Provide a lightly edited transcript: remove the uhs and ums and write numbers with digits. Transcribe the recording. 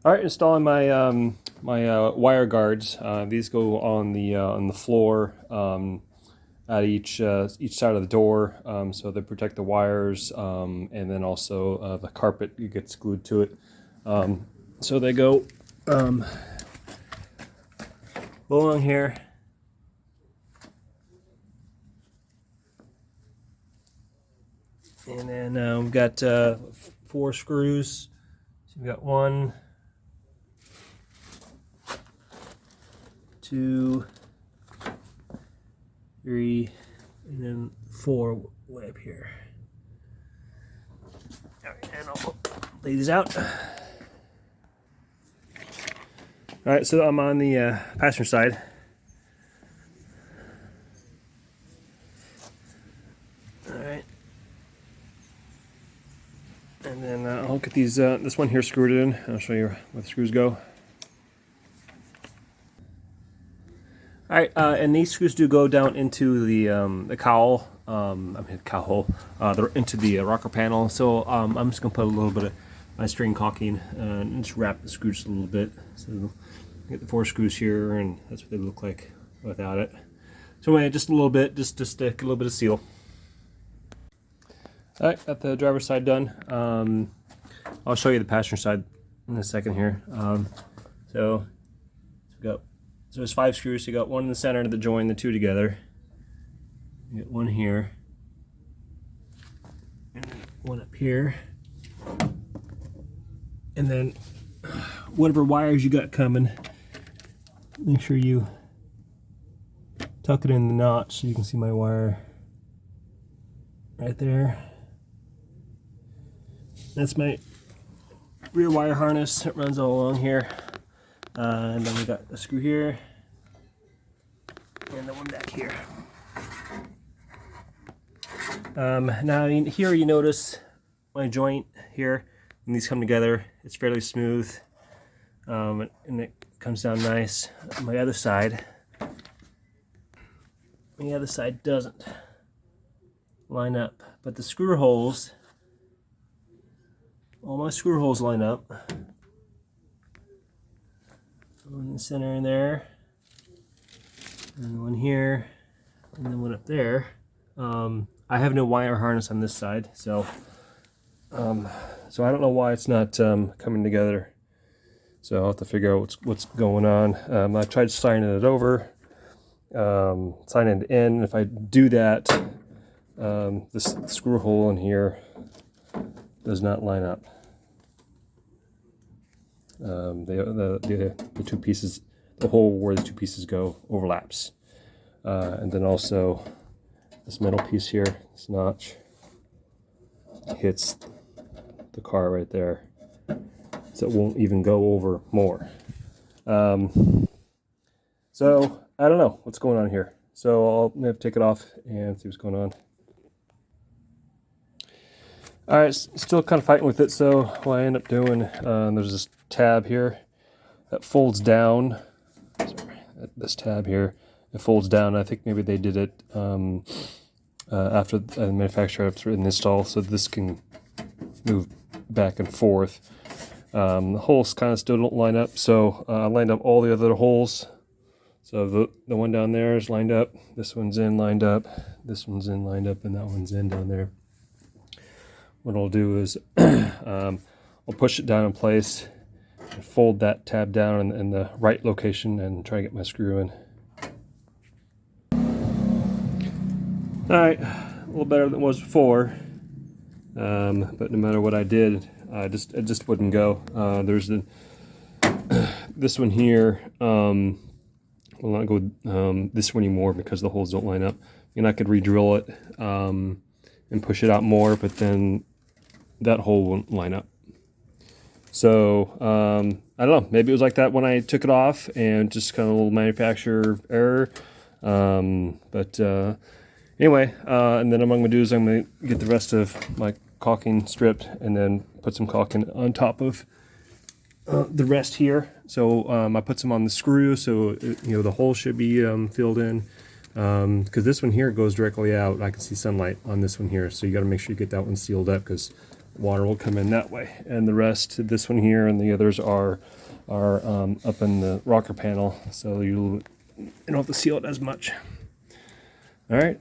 All right, installing my wire guards. These go on the floor at each side of the door, so they protect the wires, and then also the carpet gets glued to it. So they go along here. And then we've got 4 screws. So we've got 1, 2, 3, and then 4 way up here. All right, and I'll lay these out. All right, so I'm on the passenger side. All right, and then I'll get these. This one here screwed in. I'll show you where the screws go. All right, and these screws do go down into the cowl. Into the rocker panel. So I'm just gonna put a little bit of my string caulking and just wrap the screws a little bit. So get the 4 screws here, and that's what they look like without it. So anyway, just a little bit, just to stick a little bit of seal. All right, got the driver's side done. I'll show you the passenger side in a second here. So there's 5 screws. So you got 1 in the center that join the 2 together. You get 1 here, and then 1 up here, and then whatever wires you got coming, make sure you tuck it in the notch so you can see my wire right there. That's my rear wire harness. It runs all along here, and then we got a screw here, and the one back here. Now here you notice my joint here, and these come together. It's fairly smooth, and it comes down nice. On my other side, doesn't line up, but the screw holes, all my screw holes line up. One in the center in there, and one here, and then one up there. I have no wire harness on this side, so I don't know why it's not coming together. So I'll have to figure out what's going on. I tried sliding it over, sliding it in. If I do that, this screw hole in here does not line up. The 2 pieces, the hole where the 2 pieces go overlaps, and then also this metal piece here, this notch, hits the car right there, so it won't even go over more. So I don't know what's going on here. So I'll have to take it off and see what's going on. All right, still kind of fighting with it. So what I end up doing, there's this tab here that folds down. Sorry, this tab here, it folds down. I think maybe they did it after the manufacturer after an install, so this can move back and forth. The holes kind of still don't line up, so I lined up all the other holes. So the one down there is lined up, this one's in lined up, this one's in lined up, and that one's in down there. What I'll do is I'll push it down in place and fold that tab down in the right location and try to get my screw in. All right, a little better than it was before, but no matter what I did, it just wouldn't go. There's this one here. Will not go this one anymore because the holes don't line up. And I could re-drill it and push it out more, but then that hole won't line up. So I don't know. Maybe it was like that when I took it off, and just kind of a little manufacturer error. But anyway, and then what I'm going to do is I'm going to get the rest of my caulking stripped, and then put some caulking on top of the rest here. So I put some on the screw, so the hole should be filled in, because this one here goes directly out. I can see sunlight on this one here, so you got to make sure you get that one sealed up, because water will come in that way. And the rest, this one here and the others are up in the rocker panel, so you don't have to seal it as much. All right.